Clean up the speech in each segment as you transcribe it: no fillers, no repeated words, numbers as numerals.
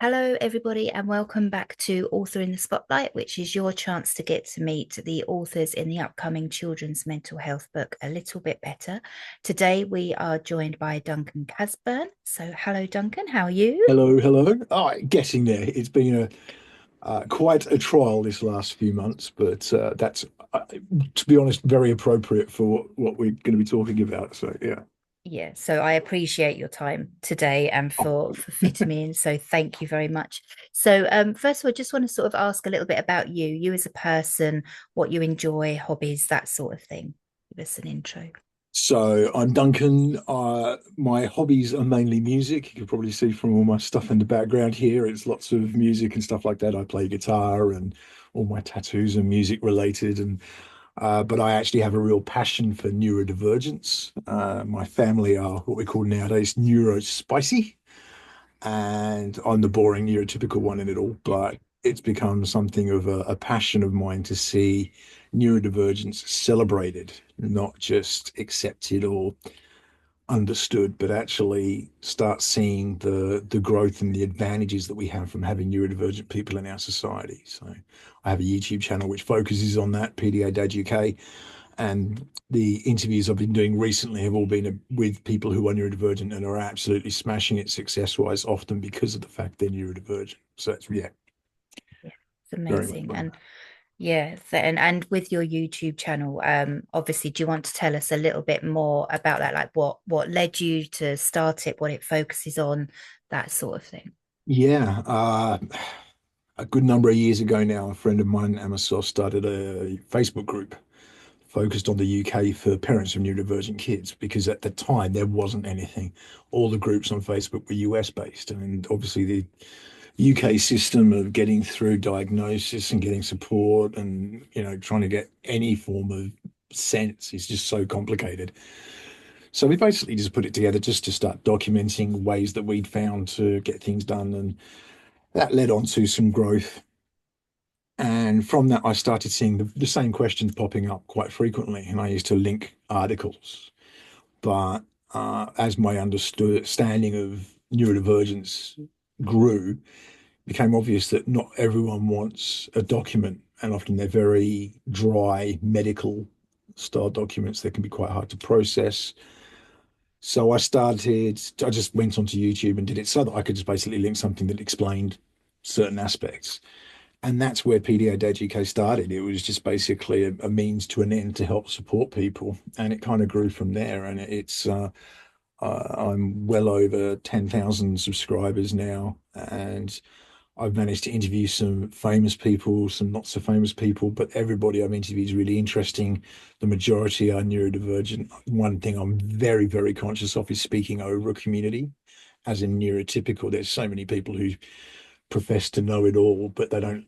Hello, everybody, and welcome back to Author in the Spotlight, which is your chance to get to meet the authors in the upcoming children's mental health book a little bit better. Today, we are joined by Duncan Casburn. So, hello, Duncan, how are you? Hello, hello. Oh, getting there. It's been a quite a trial this last few months, but that's, to be honest, very appropriate for what we're going to be talking about. So yeah. Yeah, so I appreciate your time today and for fitting me in. So thank you very much. So first of all, I just want to sort of ask a little bit about you as a person, what you enjoy, hobbies, that sort of thing. Give us an intro. So I'm Duncan. My hobbies are mainly music. You can probably see from all my stuff in the background here. It's lots of music and stuff like that. I play guitar, and all my tattoos are music related. And but I actually have a real passion for neurodivergence. My family are what we call nowadays neurospicy. And I'm the boring neurotypical one in it all, but it's become something of a passion of mine to see neurodivergence celebrated, not just accepted or understood, but actually start seeing the growth and the advantages that we have from having neurodivergent people in our society. So I have a YouTube channel which focuses on that, PDA Dad UK, and the interviews I've been doing recently have all been with people who are neurodivergent and are absolutely smashing it success-wise, often because of the fact they're neurodivergent. So it's, yeah, Yeah, it's very much amazing. fun. And yeah, and with your YouTube channel, obviously, do you want to tell us a little bit more about that? Like what led you to start it, what it focuses on, that sort of thing. Yeah, a good number of years ago now, a friend of mine and myself started a Facebook group focused on the UK for parents of neurodivergent kids because at the time there wasn't anything. All the groups on Facebook were US based, and obviously the UK system of getting through diagnosis and getting support and trying to get any form of sense is just so complicated. So we basically just put it together just to start documenting ways that we'd found to get things done, and that led on to some growth. And from that, I started seeing the same questions popping up quite frequently, and I used to link articles. But as my understanding of neurodivergence grew, it became obvious that not everyone wants a document, and often they're very dry medical style documents that can be quite hard to process. So I just went onto YouTube and did it so that I could just basically link something that explained certain aspects. And that's where PDA Dad UK started. It was just basically a means to an end to help support people. And it kind of grew from there. And I'm well over 10,000 subscribers now. And I've managed to interview some famous people, some not so famous people, but everybody I've interviewed is really interesting. The majority are neurodivergent. One thing I'm very, very conscious of is speaking over a community, as in neurotypical. There's so many people who profess to know it all, but they don't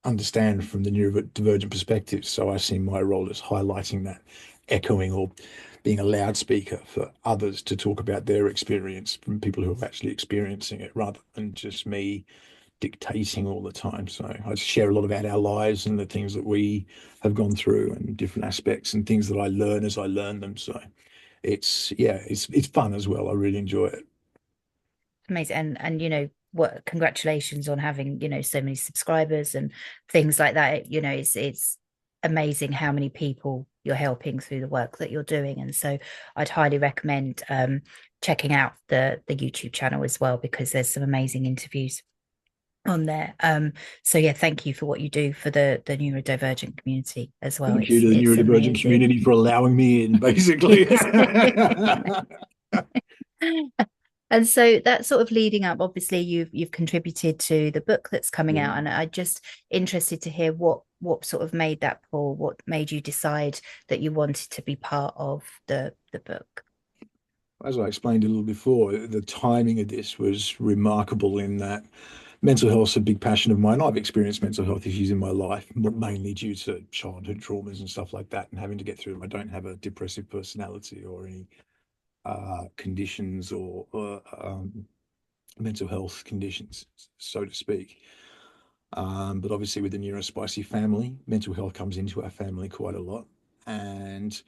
understand from the neurodivergent perspective. So I see my role as highlighting that, echoing or being a loudspeaker for others to talk about their experience from people who are actually experiencing it rather than just me dictating all the time. So I share a lot about our lives and the things that we have gone through and different aspects and things that I learn as I learn them. So it's fun as well. I really enjoy it. Amazing. And what congratulations on having, so many subscribers and things like that. It's amazing how many people you're helping through the work that you're doing. And so I'd highly recommend checking out the YouTube channel as well, because there's some amazing interviews on there. So yeah, thank you for what you do for the neurodivergent community as well. Thank you It's to the it's neurodivergent amazing. community for allowing me in, basically. And so that's sort of leading up. Obviously, you've contributed to the book that's coming Yeah. out, and I just interested to hear what sort of made that pull, what made you decide that you wanted to be part of the book. As I explained a little before, the timing of this was remarkable in that mental health is a big passion of mine. I've experienced mental health issues in my life, mainly due to childhood traumas and stuff like that, and having to get through them. I don't have a depressive personality or any conditions or mental health conditions, so to speak. But obviously, with the neurospicy family, mental health comes into our family quite a lot. And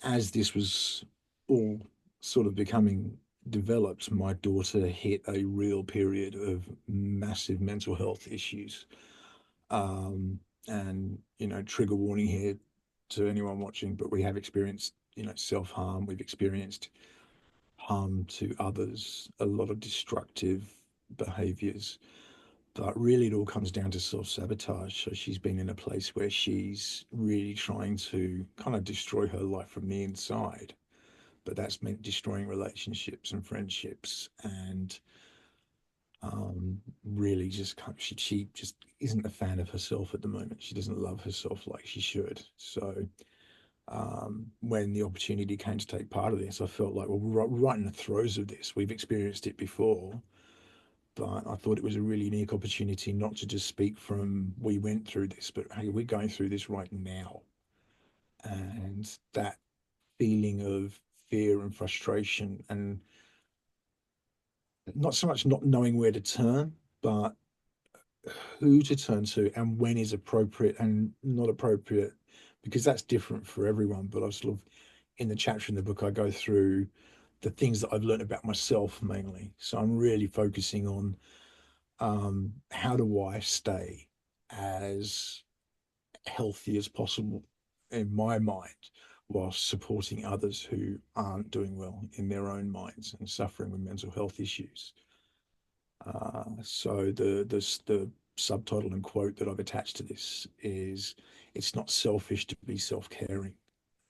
as this was all sort of becoming developed, my daughter hit a real period of massive mental health issues. Um, and, trigger warning here to anyone watching, but we have experienced, self-harm. We've experienced harm to others, a lot of destructive behaviors. But really, it all comes down to self-sabotage. So she's been in a place where she's really trying to kind of destroy her life from the inside. But that's meant destroying relationships and friendships, and really just she just isn't a fan of herself at the moment. She doesn't love herself like she should. So when the opportunity came to take part of this, I felt like, well, right in the throes of this, we've experienced it before, but I thought it was a really unique opportunity not to just speak from we went through this, but hey, we're going through this right now. And that feeling of fear and frustration, and not so much not knowing where to turn, but who to turn to and when is appropriate and not appropriate, because that's different for everyone. But I've sort of, in the chapter in the book, I go through the things that I've learned about myself mainly. So I'm really focusing on how do I stay as healthy as possible in my mind while supporting others who aren't doing well in their own minds and suffering with mental health issues. So the subtitle and quote that I've attached to this is, "It's not selfish to be self-caring,"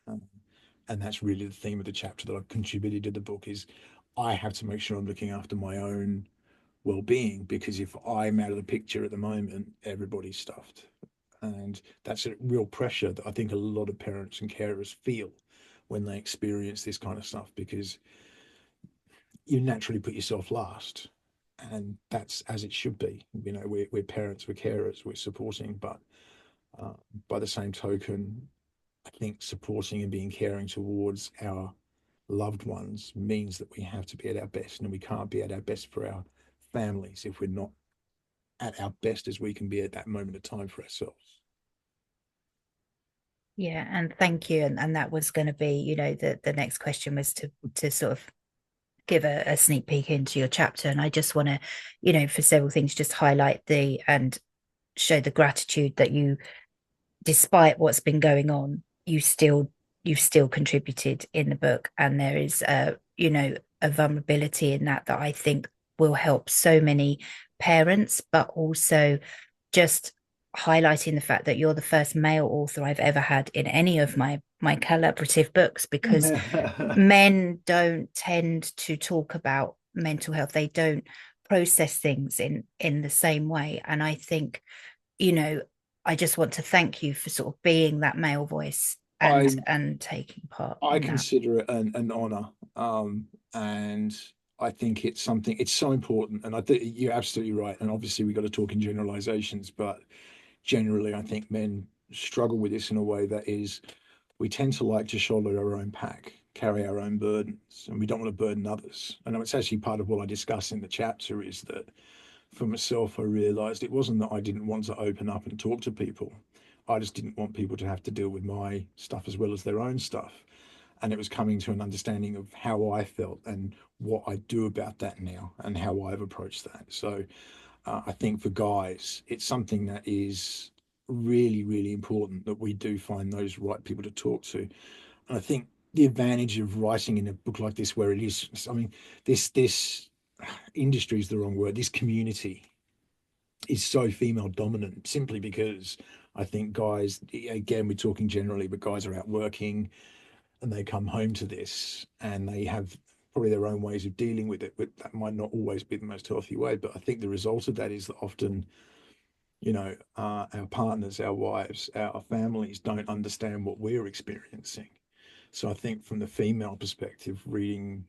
um, and that's really the theme of the chapter that I've contributed to the book. Is I have to make sure I'm looking after my own well-being, because if I'm out of the picture at the moment, everybody's stuffed, and that's a real pressure that I think a lot of parents and carers feel when they experience this kind of stuff, because you naturally put yourself last, and that's as it should be. We're parents, we're carers, we're supporting, but uh, by the same token, I think supporting and being caring towards our loved ones means that we have to be at our best, and we can't be at our best for our families if we're not at our best as we can be at that moment of time for ourselves. Yeah, and thank you. And that was going to be, the next question was to sort of give a sneak peek into your chapter. And I just want to, for several things, just highlight and show the gratitude that you, despite what's been going on, you've still contributed in the book. And there is a vulnerability in that I think will help so many parents, but also just highlighting the fact that you're the first male author I've ever had in any of my collaborative books, because men don't tend to talk about mental health. They don't process things in the same way. And I think, you know, I just want to thank you for sort of being that male voice and I taking part I in that. consider it an honor, and I think it's something. It's so important, and I think you're absolutely right. And obviously, we've got to talk in generalizations, but generally, I think men struggle with this in a way that is, we tend to like to shoulder our own pack, carry our own burdens, and we don't want to burden others. And it's actually part of what I discuss in the chapter, is that for myself, I realized it wasn't that I didn't want to open up and talk to people. I just didn't want people to have to deal with my stuff as well as their own stuff. And it was coming to an understanding of how I felt and what I do about that now and how I've approached that. So I think for guys, it's something that is really, really important that we do find those right people to talk to. And I think the advantage of writing in a book like this, where it is, I mean, this industry is the wrong word. This community is so female dominant simply because I think guys, again, we're talking generally, but guys are out working and they come home to this and they have probably their own ways of dealing with it, but that might not always be the most healthy way. But I think the result of that is that often, our partners, our wives, our families don't understand what we're experiencing. So I think from the female perspective, reading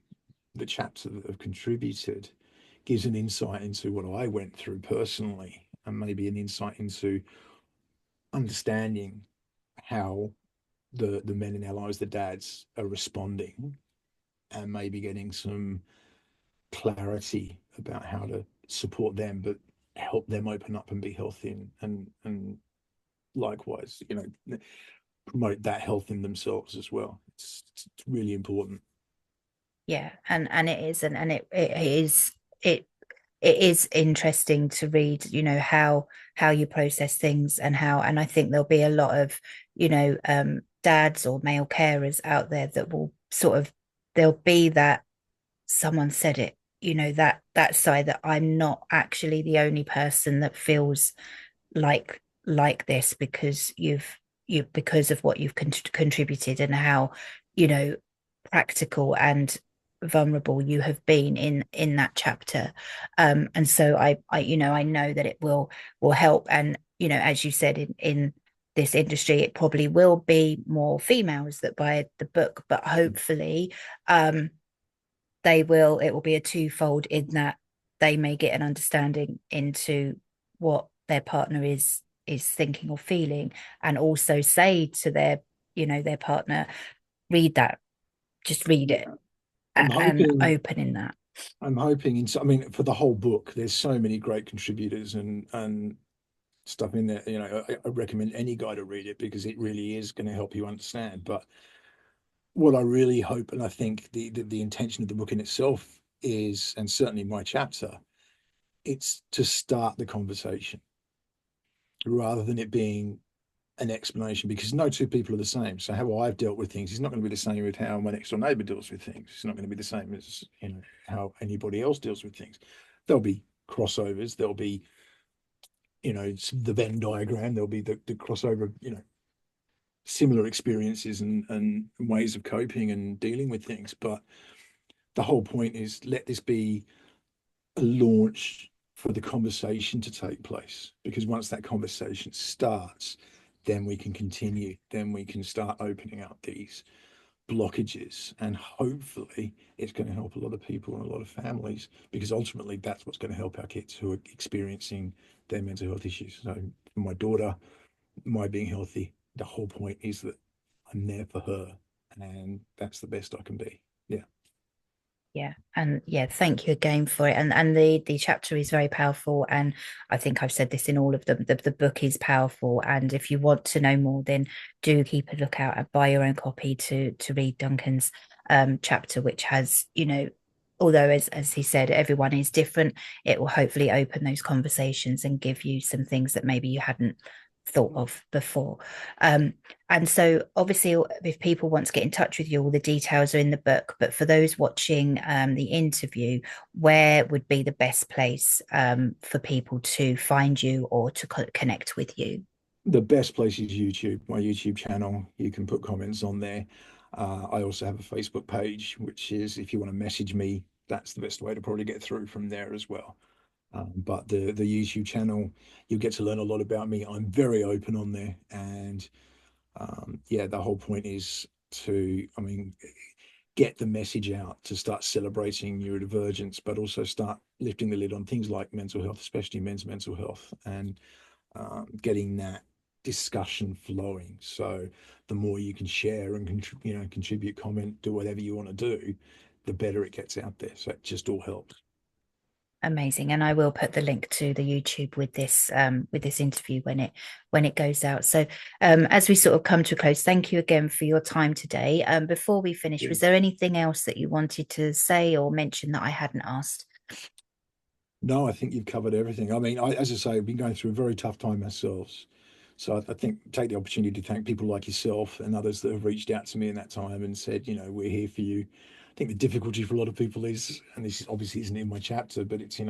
the chapter that have contributed gives an insight into what I went through personally, and maybe an insight into understanding how the men in our lives, the dads, are responding, and maybe getting some clarity about how to support them, but help them open up and be healthy, and likewise, promote that health in themselves as well. It's really important. Yeah, and it is, and it it is interesting to read, how you process things and how, and I think there'll be a lot of, dads or male carers out there that will sort of, there'll be that someone said it, that side, that I'm not actually the only person that feels like this, because because of what you've contributed, and how, you know practical and vulnerable you have been in that chapter. And so I know that it will help. And as you said, in this industry, it probably will be more females that buy the book, but hopefully, it will be a twofold, in that they may get an understanding into what their partner is thinking or feeling, and also say to their partner, read that, just read it, I'm and hoping open in that. I'm hoping I mean, for the whole book, there's so many great contributors and stuff in there. I recommend any guy to read it because it really is going to help you understand. But what I really hope, and I think the intention of the book in itself is, and certainly my chapter, it's to start the conversation rather than it being an explanation, because no two people are the same. So how I've dealt with things is not going to be the same with how my next door neighbor deals with things. It's not going to be the same as how anybody else deals with things. There'll be crossovers. There'll be the Venn diagram. There'll be the crossover of similar experiences and ways of coping and dealing with things. But the whole point is, let this be a launch for the conversation to take place, because once that conversation starts, then we can continue, then we can start opening up these blockages, and hopefully it's going to help a lot of people and a lot of families, because ultimately that's what's going to help our kids who are experiencing their mental health issues. So for my daughter, my being healthy, the whole point is that I'm there for her, and that's the best I can be. Yeah. Yeah, and yeah, thank you again for it. And the chapter is very powerful, and I think I've said this in all of them. The book is powerful, and if you want to know more, then do keep a lookout and buy your own copy to read Duncan's chapter, which has, although as he said, everyone is different, it will hopefully open those conversations and give you some things that maybe you hadn't thought of before. And so obviously, if people want to get in touch with you, all the details are in the book, but for those watching the interview, where would be the best place for people to find you or to connect with you? The best place is YouTube, my YouTube channel. You can put comments on there. I also have a Facebook page, which is, if you want to message me, that's the best way to probably get through from there as well. But the YouTube channel, you'll get to learn a lot about me. I'm very open on there, and yeah, the whole point is to, I mean, get the message out to start celebrating neurodivergence, but also start lifting the lid on things like mental health, especially men's mental health, and getting that discussion flowing. So the more you can share and contribute, comment, do whatever you want to do, the better it gets out there. So it just all helps. Amazing. And I will put the link to the YouTube with this interview when it goes out. So as we sort of come to a close, thank you again for your time today. Before we finish, Yeah. was there anything else that you wanted to say or mention that I hadn't asked? No, I think you've covered everything. I mean, as I say, I've been going through a very tough time ourselves. So I think take the opportunity to thank people like yourself and others that have reached out to me in that time and said, we're here for you. I think the difficulty for a lot of people is, and this obviously isn't in my chapter, but it's,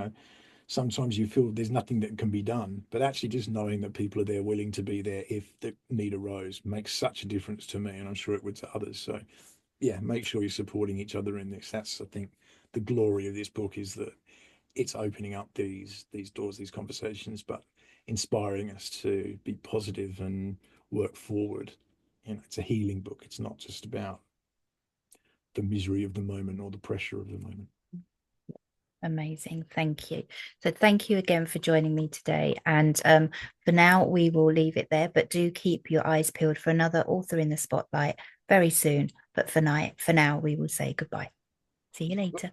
sometimes you feel there's nothing that can be done. But actually just knowing that people are there willing to be there if the need arose makes such a difference to me, and I'm sure it would to others. So yeah, make sure you're supporting each other in this. That's, I think, the glory of this book, is that it's opening up these doors, these conversations, but inspiring us to be positive and work forward. It's a healing book. It's not just about the misery of the moment or the pressure of the moment. Amazing. Thank you. So thank you again for joining me today. And for now, we will leave it there, but do keep your eyes peeled for another author in the spotlight very soon. But for now, we will say goodbye. See you later.